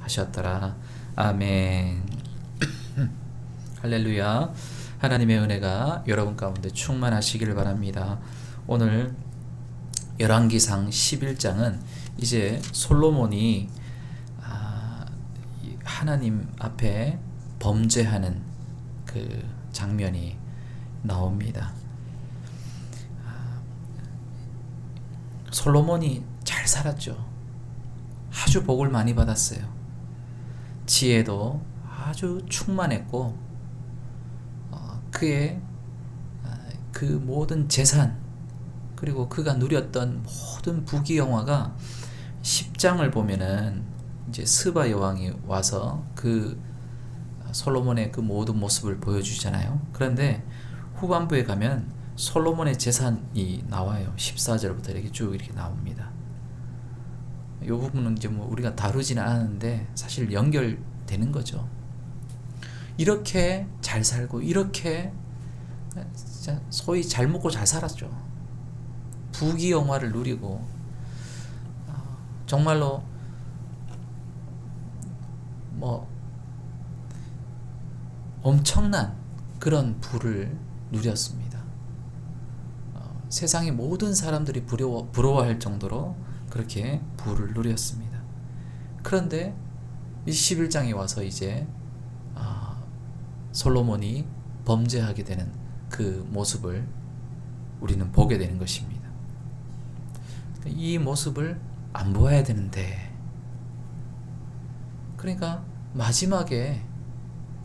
하셨더라. 아멘. 할렐루야. 하나님의 은혜가 여러분 가운데 충만하시기를 바랍니다. 오늘 열왕기상 11장은 이제 솔로몬이 하나님 앞에 범죄하는 그 장면이 나옵니다. 솔로몬이 잘 살았죠. 아주 복을 많이 받았어요. 지혜도 아주 충만했고, 그의 그 모든 재산, 그리고 그가 누렸던 모든 부귀영화가 10장을 보면은 이제 스바 여왕이 와서 그 솔로몬의 그 모든 모습을 보여주잖아요. 그런데 후반부에 가면 솔로몬의 재산이 나와요. 14절부터 이렇게 쭉 이렇게 나옵니다. 이 부분은 이제 뭐 우리가 다루지는 않았는데 사실 연결되는 거죠. 이렇게 잘 살고 이렇게 진짜 소위 잘 먹고 잘 살았죠. 부귀영화를 누리고 정말로 뭐 엄청난 그런 부를 누렸습니다. 세상의 모든 사람들이 부러워할 정도로 그렇게 부를 누렸습니다. 그런데 11장에 와서 이제 솔로몬이 범죄하게 되는 그 모습을 우리는 보게 되는 것입니다. 이 모습을 안 보아야 되는데, 그러니까 마지막에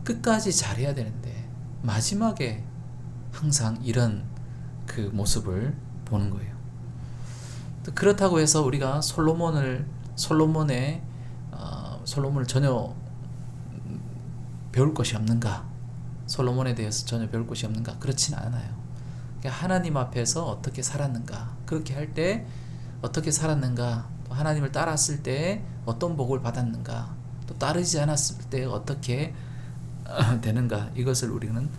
끝까지 잘해야 되는데 마지막에 항상 이런 그 모습을 보는 거예요. 그렇다고 해서 우리가 솔로몬을 전혀 배울 것이 없는가? 솔로몬에 대해서 전혀 배울 것이 없는가? 그렇지는 않아요. 그러니까 하나님 앞에서 어떻게 살았는가? 그렇게 할 때 어떻게 살았는가? 또 하나님을 따랐을 때 어떤 복을 받았는가? 또 따르지 않았을 때 어떻게 되는가? 이것을 우리는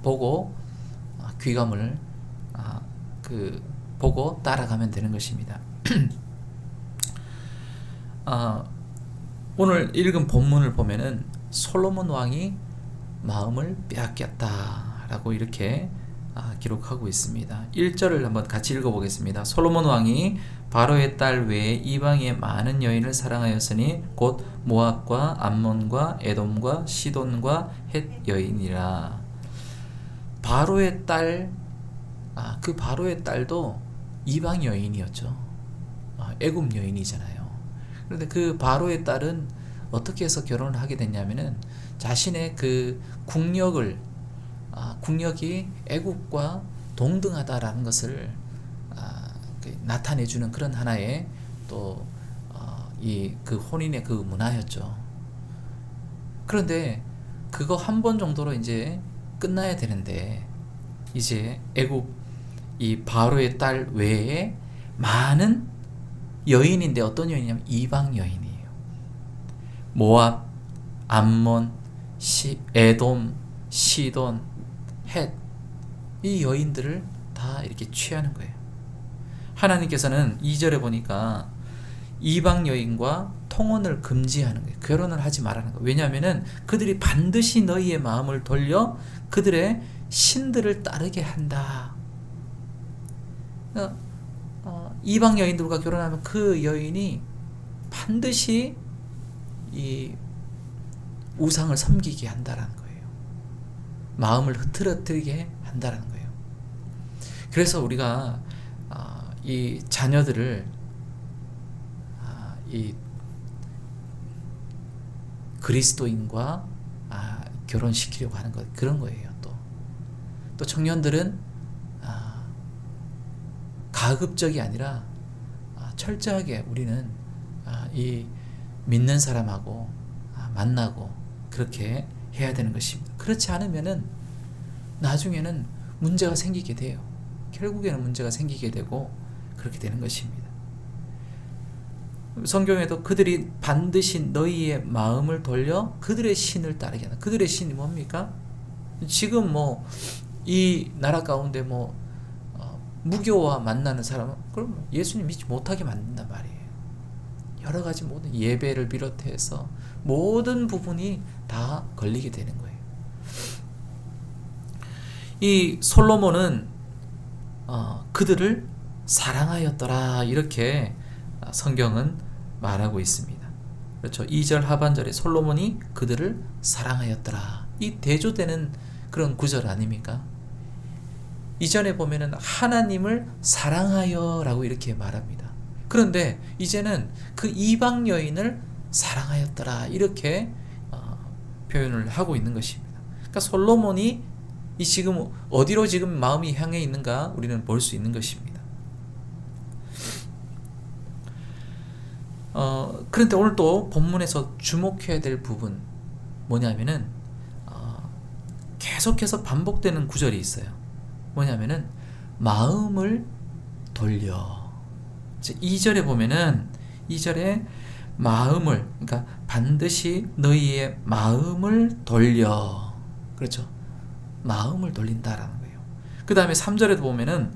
보고 귀감을 보고 따라가면 되는 것입니다. 오늘 읽은 본문을 보면은 솔로몬 왕이 마음을 빼앗겼다라고 이렇게 기록하고 있습니다. 1절을 한번 같이 읽어보겠습니다. 솔로몬 왕이 바로의 딸 외에 이방의 많은 여인을 사랑하였으니 곧 모압과 암몬과 에돔과 시돈과 헷 여인이라. 바로의 딸, 그 바로의 딸도 이방 여인이었죠. 애굽 여인이잖아요. 그런데 그 바로의 딸은 어떻게 해서 결혼을 하게 됐냐면은 자신의 그 국력이 애국과 동등하다라는 것을 나타내주는 그런 하나의 또 그 혼인의 그 문화였죠. 그런데 그거 한 번 정도로 이제 끝나야 되는데, 이제 애국 이 바로의 딸 외에 많은 여인인데 어떤 여인이냐면 이방 여인이에요. 모압, 암몬, 에돔, 시돈, 헷, 이 여인들을 다 이렇게 취하는 거예요. 하나님께서는 2절에 보니까 이방 여인과 통혼을 금지하는 거예요. 결혼을 하지 말라는 거예요. 왜냐하면은 그들이 반드시 너희의 마음을 돌려 그들의 신들을 따르게 한다. 이방 여인들과 결혼하면 그 여인이 반드시 이 우상을 섬기게 한다라는 거예요. 마음을 흐트러뜨리게 한다라는 거예요. 그래서 우리가 이 자녀들을 이 그리스도인과 결혼시키려고 하는 것, 그런 거예요. 또 청년들은 가급적이 아니라 철저하게 우리는 이 믿는 사람하고 만나고 그렇게 해야 되는 것입니다. 그렇지 않으면은 나중에는 문제가 생기게 돼요. 결국에는 문제가 생기게 되고 그렇게 되는 것입니다. 성경에도 그들이 반드시 너희의 마음을 돌려 그들의 신을 따르게 한다. 그들의 신이 뭡니까? 지금 뭐 이 나라 가운데 뭐 무교와 만나는 사람은 그럼 예수님 믿지 못하게 만든단 말이에요. 여러 가지 모든 예배를 비롯해서 모든 부분이 다 걸리게 되는 거예요. 이 솔로몬은 그들을 사랑하였더라 이렇게 성경은 말하고 있습니다. 그렇죠. 2절 하반절에 솔로몬이 그들을 사랑하였더라. 이 대조되는 그런 구절 아닙니까? 이전에 보면은 하나님을 사랑하여 라고 이렇게 말합니다. 그런데 이제는 그 이방 여인을 사랑하였더라 이렇게 표현을 하고 있는 것입니다. 그러니까 솔로몬이 이 지금 어디로 지금 마음이 향해 있는가 우리는 볼 수 있는 것입니다. 그런데 오늘 또 본문에서 주목해야 될 부분 뭐냐면은 계속해서 반복되는 구절이 있어요. 뭐냐면은 마음을 돌려. 2절에 보면은 2절에 마음을, 그러니까 반드시 너희의 마음을 돌려. 그렇죠. 마음을 돌린다라는 거예요. 그 다음에 3절에도 보면은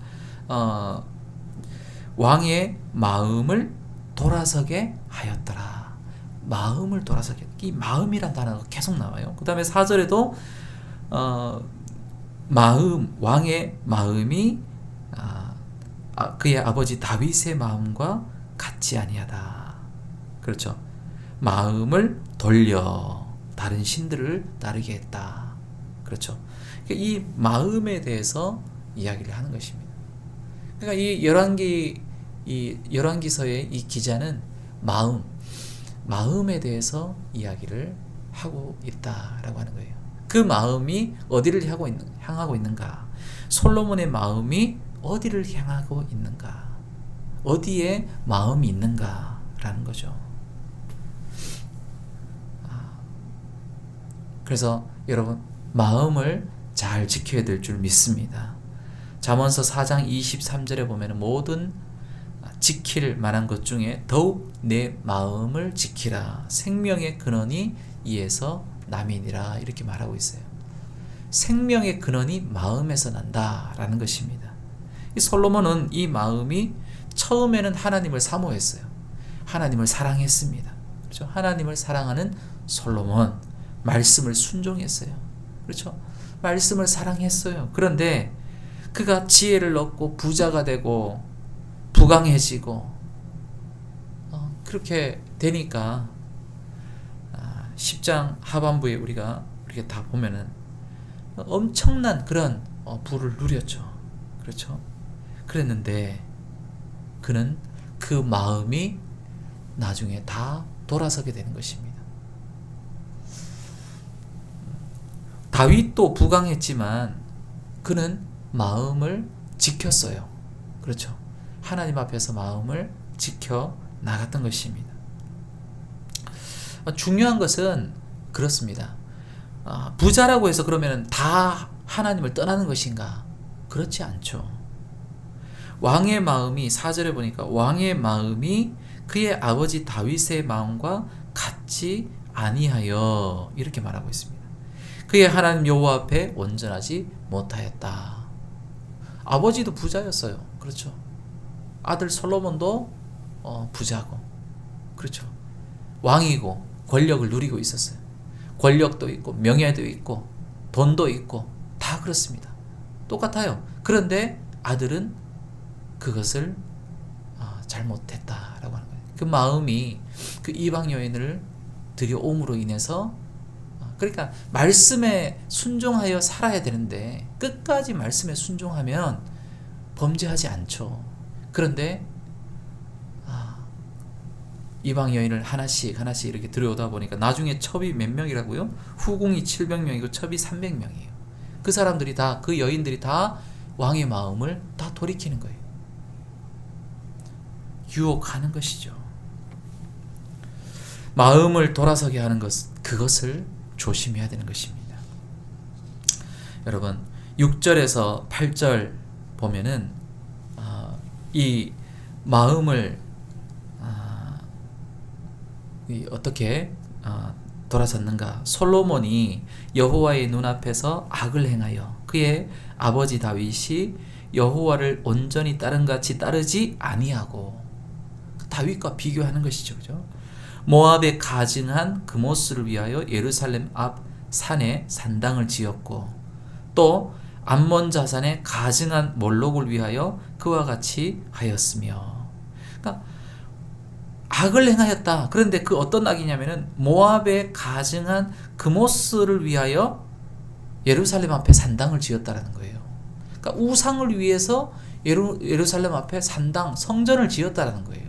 왕의 마음을 돌아서게 하였더라. 마음을 돌아서게. 이 마음이란 단어가 계속 나와요. 그 다음에 4절에도 마음, 왕의 마음이 그의 아버지 다윗의 마음과 같지 아니하다. 그렇죠. 마음을 돌려 다른 신들을 따르게 했다. 그렇죠. 이 마음에 대해서 이야기를 하는 것입니다. 그러니까 이 열왕기서의 이 기자는 마음에 대해서 이야기를 하고 있다라고 하는 거예요. 그 마음이 어디를 향하고 있는가? 솔로몬의 마음이 어디를 향하고 있는가? 어디에 마음이 있는가라는 거죠. 그래서 여러분 마음을 잘 지켜야 될 줄 믿습니다. 잠언서 4장 23절에 보면 모든 지킬 만한 것 중에 더욱 내 마음을 지키라. 생명의 근원이 이에서 남이니라. 이렇게 말하고 있어요. 생명의 근원이 마음에서 난다라는 것입니다. 이 솔로몬은 이 마음이 처음에는 하나님을 사모했어요. 하나님을 사랑했습니다. 그렇죠? 하나님을 사랑하는 솔로몬, 말씀을 순종했어요. 그렇죠? 말씀을 사랑했어요. 그런데 그가 지혜를 얻고 부자가 되고 부강해지고 그렇게 되니까 10장 하반부에 우리가 이렇게 다 보면은 엄청난 그런 부를 누렸죠. 그렇죠? 그랬는데 그는 그 마음이 나중에 다 돌아서게 되는 것입니다. 다윗도 부강했지만 그는 마음을 지켰어요. 그렇죠? 하나님 앞에서 마음을 지켜 나갔던 것입니다. 중요한 것은 그렇습니다. 부자라고 해서 그러면 다 하나님을 떠나는 것인가? 그렇지 않죠. 왕의 마음이 4절에 보니까 왕의 마음이 그의 아버지 다윗의 마음과 같지 아니하여 이렇게 말하고 있습니다. 그의 하나님 여호와 앞에 온전하지 못하였다. 아버지도 부자였어요. 그렇죠. 아들 솔로몬도 부자고, 그렇죠. 왕이고 권력을 누리고 있었어요. 권력도 있고 명예도 있고 돈도 있고 다 그렇습니다. 똑같아요. 그런데 아들은 그것을 잘못했다라고 하는 거예요. 그 마음이 그 이방 여인을 들여옴으로 인해서 그러니까 말씀에 순종하여 살아야 되는데 끝까지 말씀에 순종하면 범죄하지 않죠. 그런데 이방 여인을 하나씩 이렇게 들여오다 보니까 나중에 첩이 몇 명이라고요? 후궁이 700명이고 첩이 300명이에요. 그 사람들이 다, 그 여인들이 다 왕의 마음을 다 돌이키는 거예요. 유혹하는 것이죠. 마음을 돌아서게 하는 그것을 조심해야 되는 것입니다. 여러분 6절에서 8절 보면은 이 마음을 어떻게 돌아섰는가? 솔로몬이 여호와의 눈앞에서 악을 행하여 그의 아버지 다윗이 여호와를 온전히 따른 같이 따르지 아니하고 다윗과 비교하는 것이죠. 그죠? 모압에 가증한 그모스를 위하여 예루살렘 앞 산에 산당을 지었고 또 암몬 자산에 가증한 몰록을 위하여 그와 같이 하였으며. 그러니까 악을 행하였다. 그런데 그 어떤 악이냐면은 모압에 가증한 그모스를 위하여 예루살렘 앞에 산당을 지었다라는 거예요. 그러니까 우상을 위해서 예루살렘 앞에 산당, 성전을 지었다라는 거예요.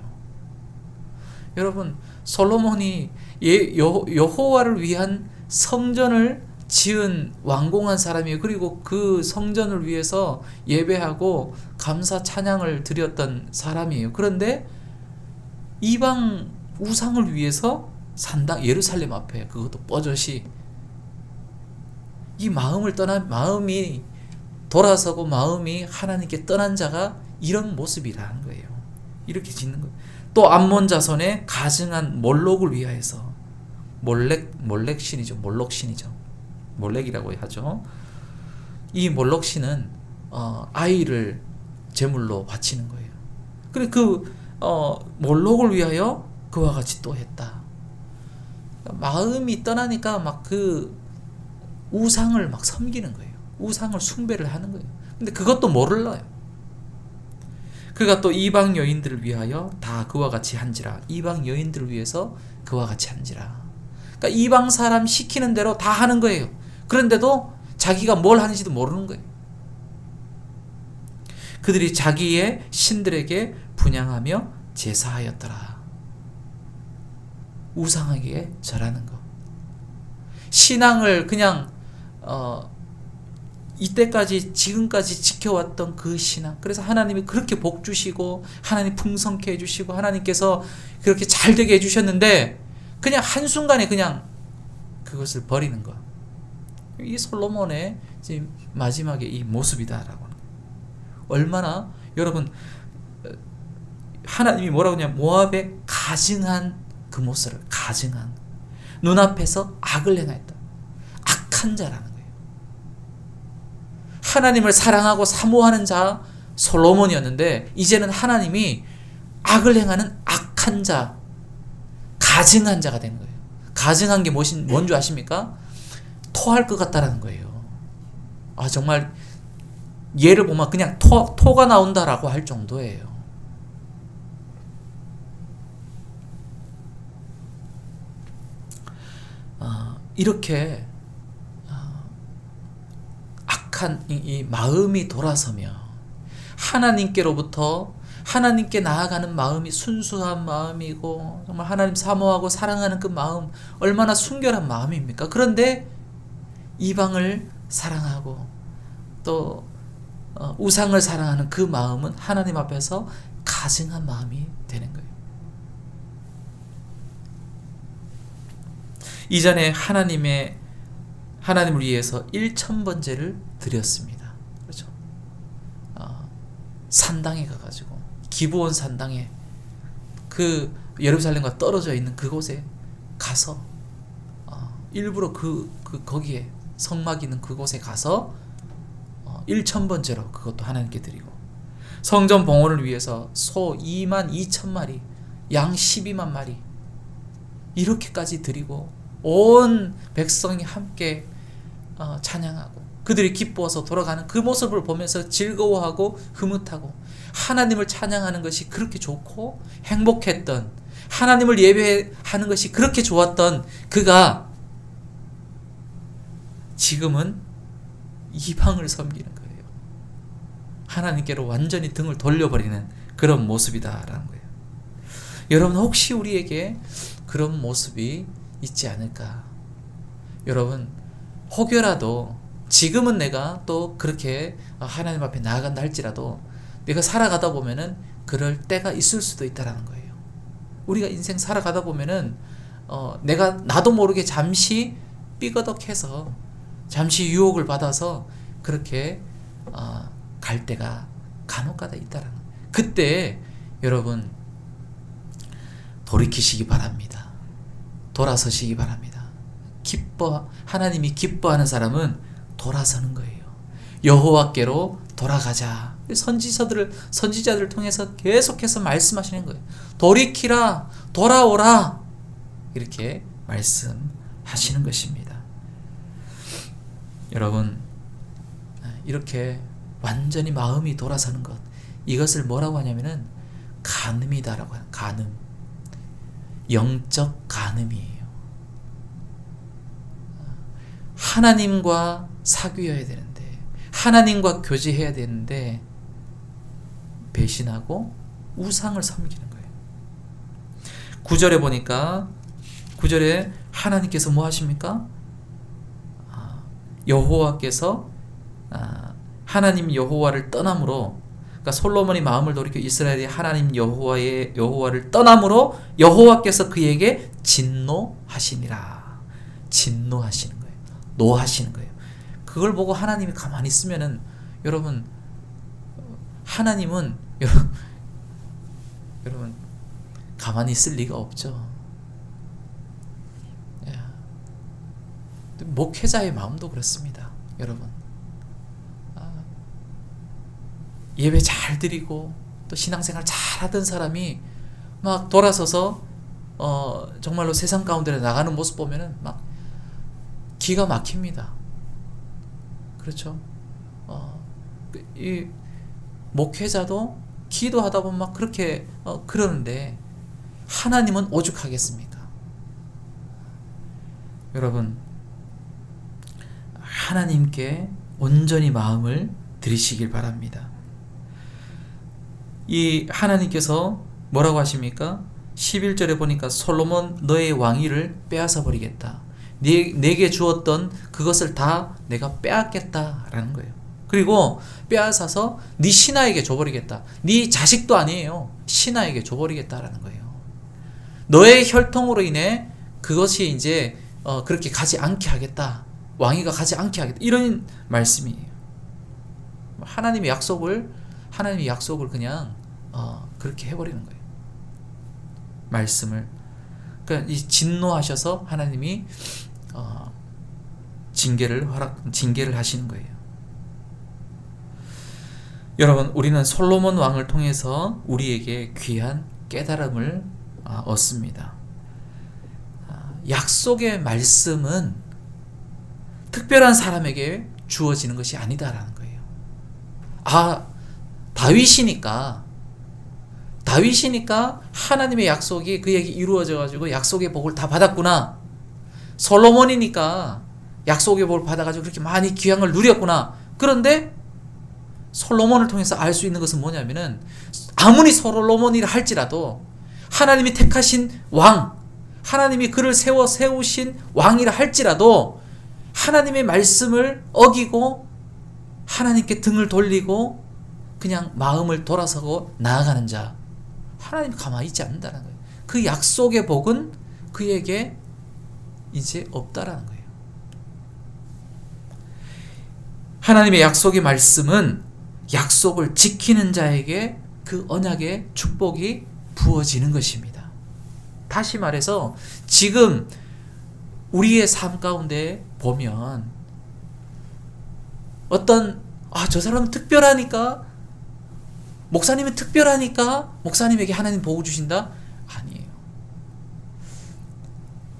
여러분, 솔로몬이 여호와를 위한 성전을 지은 완공한 사람이에요. 그리고 그 성전을 위해서 예배하고 감사 찬양을 드렸던 사람이에요. 그런데 이방 우상을 위해서 산당 예루살렘 앞에 그것도 뻐젓이 이 마음이 돌아서고 마음이 하나님께 떠난 자가 이런 모습이라는 거예요. 이렇게 짓는 거예요. 또 암몬 자손의 가증한 몰록을 위하여서 몰렉 신이죠. 몰렉이라고 하죠. 이 몰록 신은 아이를 제물로 바치는 거예요. 그래 몰록을 위하여 그와 같이 또 했다. 마음이 떠나니까 막 그 우상을 막 섬기는 거예요. 우상을 숭배를 하는 거예요. 근데 그것도 몰라요. 그가 또 이방 여인들을 위하여 다 그와 같이 한지라. 이방 여인들을 위해서 그와 같이 한지라. 그러니까 이방 사람 시키는 대로 다 하는 거예요. 그런데도 자기가 뭘 하는지도 모르는 거예요. 그들이 자기의 신들에게 분향하며 제사하였더라. 우상에게 절하는 것. 신앙을 그냥 이때까지 지금까지 지켜왔던 그 신앙. 그래서 하나님이 그렇게 복 주시고 하나님 풍성케 해주시고 하나님께서 그렇게 잘 되게 해주셨는데 그냥 한순간에 그냥 그것을 버리는 것. 이 솔로몬의 지금 마지막에 이 모습이다라고. 얼마나 여러분 하나님이 뭐라고 하냐면 모압에 가증한 그 모습을 가증한 눈앞에서 악을 행하였다. 악한 자라는 거예요. 하나님을 사랑하고 사모하는 자 솔로몬이었는데 이제는 하나님이 악을 행하는 악한 자, 가증한 자가 되는 거예요. 가증한 게 뭔지 아십니까? 토할 것 같다라는 거예요. 정말 얘를 보면 그냥 토가 나온다라고 할 정도예요. 이렇게 악한 이 마음이 돌아서며 하나님께로부터 하나님께 나아가는 마음이 순수한 마음이고 정말 하나님 사모하고 사랑하는 그 마음 얼마나 순결한 마음입니까? 그런데 이방을 사랑하고 또 우상을 사랑하는 그 마음은 하나님 앞에서 가증한 마음이 되는 거예요. 이전에 하나님을 위해서 1000번제를 드렸습니다. 그렇죠? 산당에 가가지고 기브온 산당에 그 예루살렘과 떨어져 있는 그곳에 가서 일부러 거기에 성막 있는 그곳에 가서 1000번제로 그것도 하나님께 드리고 성전 봉헌을 위해서 소 22,000마리, 양 12만 마리 이렇게까지 드리고 온 백성이 함께 찬양하고 그들이 기뻐서 돌아가는 그 모습을 보면서 즐거워하고 흐뭇하고 하나님을 찬양하는 것이 그렇게 좋고 행복했던 하나님을 예배하는 것이 그렇게 좋았던 그가 지금은 이방을 섬기는 거예요. 하나님께로 완전히 등을 돌려버리는 그런 모습이다라는 거예요. 여러분 혹시 우리에게 그런 모습이 있지 않을까? 여러분 혹여라도 지금은 내가 또 그렇게 하나님 앞에 나아간다 할지라도 내가 살아가다 보면은 그럴 때가 있을 수도 있다라는 거예요. 우리가 인생 살아가다 보면은 나도 모르게 잠시 삐거덕해서 잠시 유혹을 받아서 그렇게 갈 때가 간혹가다 있다라는 거예요. 그때 여러분 돌이키시기 바랍니다. 돌아서시기 바랍니다. 하나님이 기뻐하는 사람은 돌아서는 거예요. 여호와께로 돌아가자. 선지자들을 통해서 계속해서 말씀하시는 거예요. 돌이키라, 돌아오라, 이렇게 말씀하시는 것입니다. 여러분, 이렇게 완전히 마음이 돌아서는 것, 이것을 뭐라고 하냐면은 간음이다라고 해요. 간음, 영적 간음이에요. 하나님과 사귀어야 되는데, 하나님과 교제해야 되는데 배신하고 우상을 섬기는 거예요. 9절에 보니까, 9절에 하나님께서 뭐 하십니까? 여호와께서 하나님 여호와를 떠남으로, 그러니까 솔로몬이 마음을 돌이켜 이스라엘이 하나님 여호와를 떠남으로 여호와께서 그에게 진노하시니라. 진노하시는 거예요. 노하시는 거예요. 그걸 보고 하나님이 가만히 있으면은, 여러분, 하나님은 여러분 가만히 있을 리가 없죠. 목회자의 마음도 그렇습니다. 여러분, 예배 잘 드리고 또 신앙생활 잘 하던 사람이 막 돌아서서 정말로 세상 가운데 나가는 모습 보면은 막 기가 막힙니다. 그렇죠? 이 목회자도 기도하다 보면 막 그렇게 그러는데, 하나님은 오죽하겠습니까? 여러분, 하나님께 온전히 마음을 드리시길 바랍니다. 이 하나님께서 뭐라고 하십니까? 11절에 보니까 솔로몬 너의 왕위를 빼앗아 버리겠다. 내게 주었던 그것을 다 내가 빼앗겠다라는 거예요. 그리고 빼앗아서 네 신하에게 줘버리겠다. 네 자식도 아니에요. 신하에게 줘버리겠다라는 거예요. 너의 혈통으로 인해 그것이 이제 그렇게 가지 않게 하겠다. 왕위가 가지 않게 하겠다. 이런 말씀이에요. 하나님의 약속을 그냥 그렇게 해버리는 거예요. 말씀을. 그러니까 이 진노하셔서 하나님이 징계를 하시는 거예요. 여러분, 우리는 솔로몬 왕을 통해서 우리에게 귀한 깨달음을 얻습니다. 약속의 말씀은 특별한 사람에게 주어지는 것이 아니다라는 거예요. 다윗이니까 하나님의 약속이 그에게 이루어져 가지고 약속의 복을 다 받았구나. 솔로몬이니까 약속의 복을 받아가지고 그렇게 많이 귀한 걸 누렸구나. 그런데 솔로몬을 통해서 알 수 있는 것은 뭐냐면은, 아무리 솔로몬이라 할지라도 하나님이 택하신 왕, 하나님이 그를 세우신 왕이라 할지라도 하나님의 말씀을 어기고 하나님께 등을 돌리고 그냥 마음을 돌아서고 나아가는 자, 하나님 가만히 있지 않는다는 거예요. 그 약속의 복은 그에게 이제 없다라는 거예요. 하나님의 약속의 말씀은 약속을 지키는 자에게 그 언약의 축복이 부어지는 것입니다. 다시 말해서 지금 우리의 삶 가운데 보면 저 사람은 특별하니까, 목사님은 특별하니까 목사님에게 하나님 복을 주신다? 아니에요.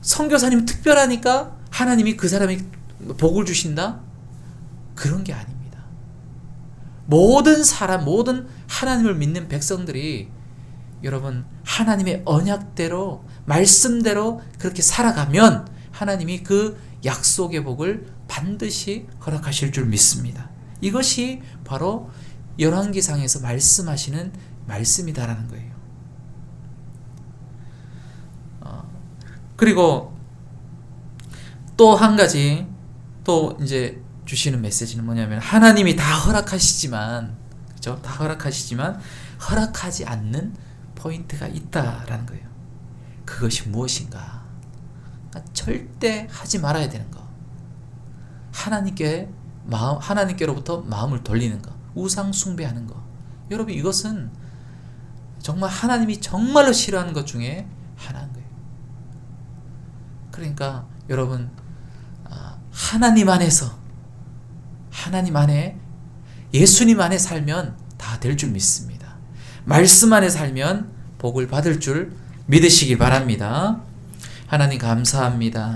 선교사님은 특별하니까 하나님이 그 사람에게 복을 주신다? 그런 게 아닙니다. 모든 하나님을 믿는 백성들이, 여러분, 하나님의 언약대로, 말씀대로 그렇게 살아가면 하나님이 그 약속의 복을 반드시 허락하실 줄 믿습니다. 이것이 바로 열왕기상에서 말씀하시는 말씀이다라는 거예요. 그리고 또 한 가지 또 이제 주시는 메시지는 뭐냐면, 하나님이 다 허락하시지만, 그렇죠? 다 허락하시지만 허락하지 않는 포인트가 있다라는 거예요. 그것이 무엇인가? 그러니까 절대 하지 말아야 되는 거. 하나님께로부터 마음을 돌리는 거, 우상 숭배하는 거. 여러분, 이것은 정말 하나님이 정말로 싫어하는 것 중에 하나인 거예요. 그러니까 여러분, 하나님 안에 예수님 안에 살면 다 될 줄 믿습니다. 말씀 안에 살면 복을 받을 줄 믿으시기 바랍니다. 하나님 감사합니다.